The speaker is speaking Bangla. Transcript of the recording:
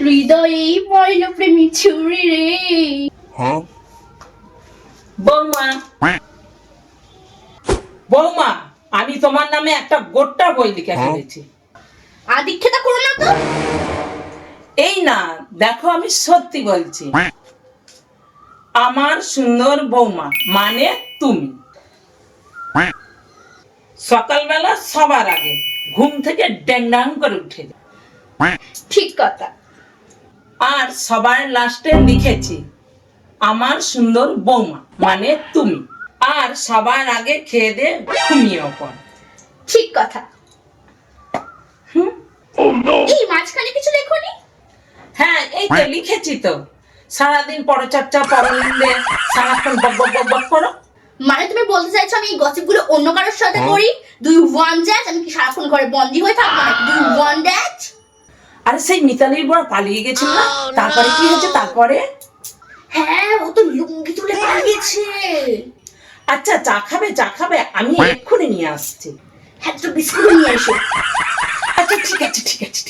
হৃদয়ে পড়ল প্রেমী ছুরি রে। বৌমা, বৌমা, আমি তোমার নামে একটা গোটা বই লিখে ফেলেছি। আদিক্ষেতা করো না তো। এই না, দেখো আমি সত্যি বলছি। আমার সুন্দর বৌমা মানে তুমি। সকালবেলা সবার আগে ঘুম থেকে ড্যাং করে উঠে যাও। ঠিক কথা। আর সবার লাস্টে লিখেছি আমার সুন্দর বৌমা মানে তুমি। আর সবার আগে খেয়ে দিয়ে ঘুমিয়েও পড়। ঠিক কথা। এই মাঝখানে কিছু লেখনি? হ্যাঁ, এই তো লিখেছি তো। সারাদিন পরচর্চা পরনিন্দে সারাক্ষণ বক বক বক বক করো। মানে তুমি বলতে চাইছো আমি এই গসিপ গুলো অন্য কারোর সাথে করি? Do you want that? আমি কি সারাক্ষণ ঘরে বন্দি হয়ে থাকবো নাকি? Do you want that? আরে সেই মিতালির বর পালিয়ে গেছিল না, তারপরে কি হয়েছে তারপরে? হ্যাঁ, ও তো লুঙ্গি তুলে পালিয়েছে। আচ্ছা, চা খাবে? চা খাবে? আমি এক্ষুনি নিয়ে আসছি। হ্যাঁ, তো বিস্কুট নিয়ে এসো। আচ্ছা ঠিক আছে ঠিক আছে ঠিক আছে।